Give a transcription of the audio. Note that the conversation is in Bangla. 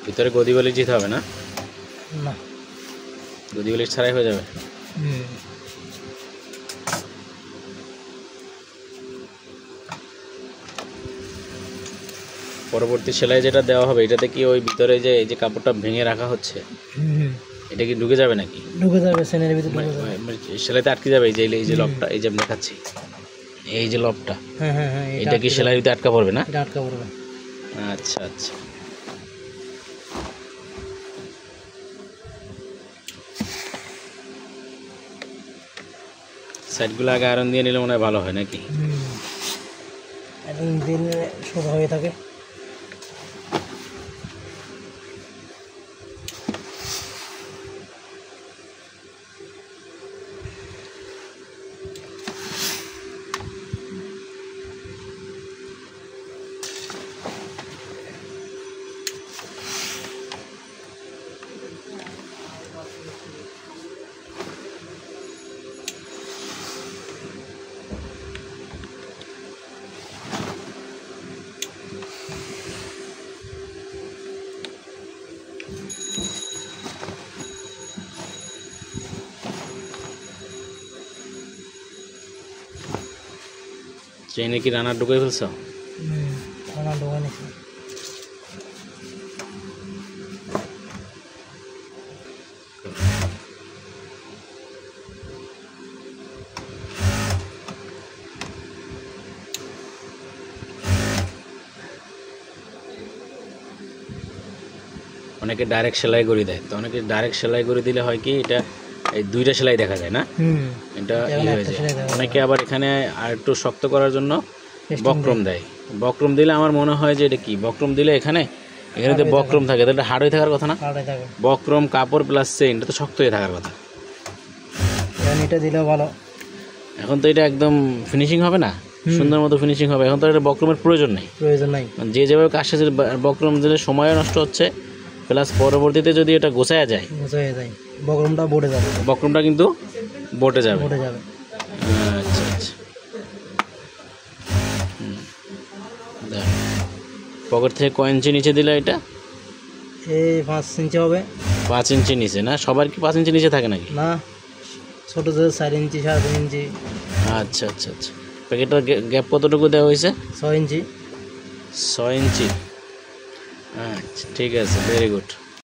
ভিতরে গদি বালিশ দিতে হবে না? না, গদি বালিশ ছাড়াই হয়ে যাবে। পরবর্তী সেলাই যেটা দেওয়া হবে এটাতে কি ওই ভিতরে যে এই যে কাপড়টা ভেঙে রাখা হচ্ছে এটা কি ঢুকে যাবে নাকি? ঢুকে যাবে, সেনের ভিতরে ঢুকে যাবে, সেলাইতে আটকে যাবে? এই যে লবটা, এই যে আমি দেখাচ্ছি, এই যে লবটা, হ্যাঁ হ্যাঁ হ্যাঁ, এটা কি সেলাইর ভিতরে আটকা পড়বে না? এটা আটকা পড়বে। আচ্ছা আচ্ছা। সাইডগুলো আগে আয়রন দিয়ে নিলে মনে হয় ভালো হয় নাকি? এখন দিলে সোজা হয়ে থাকে। চেইনে কি রানার ঢুকে ফেলছো? রানার ঢোকা নিচ্ছে। অনেকে ডাইরেক্ট সেলাই করে দেয়, তো অনেকে ডাইরেক্ট সেলাই করে দিলে হয় কি এটা এই দুইটা সেলাই দেখা যায় না, এটা হয়ে যায়। অনেকে আবার এখানে আর একটু শক্ত করার জন্য বক্রম দেয়। বক্রম দিলে আমার মনে হয় যে এটা কি, বক্রম দিলে এখানে তো বক্রম থাকে, তাহলে হার্ড হয়ে থাকার কথা না? বক্রম কাপড় প্লাস চেইন, এটা তো শক্ত হয়ে থাকার কথা। এটা দিলেও ভালো। এখন তো এটা একদম ফিনিশিং হবে না, সুন্দর মতো ফিনিশিং হবে। এখন তো এটা বক্রমের প্রয়োজন নেই। যে যেভাবে কাজ শেষে বক্রম দিলে সময়ও নষ্ট হচ্ছে, প্লাস পরবর্তীতে যদি এটা গোছায়া যায় বক্রমটা বটে যাবে, বক্রমটা কিন্তু বটে যাবে। আচ্ছা আচ্ছা। পকেট থেকে কয় ইঞ্চি নিচে দিলে এটা? এই 5 ইঞ্চি হবে। 5 ইঞ্চি নিচে না? সবার কি 5 ইঞ্চি নিচে থাকে নাকি? না, ছোট 4 ইঞ্চি 3.5 ইঞ্চি। আচ্ছা আচ্ছা আচ্ছা। প্যাকেটটার গ্যাপ কতটুকু দেওয়া হয়েছে? 6 ইঞ্চি। 6 ইঞ্চি। আচ্ছা ঠিক আছে, ভেরি গুড।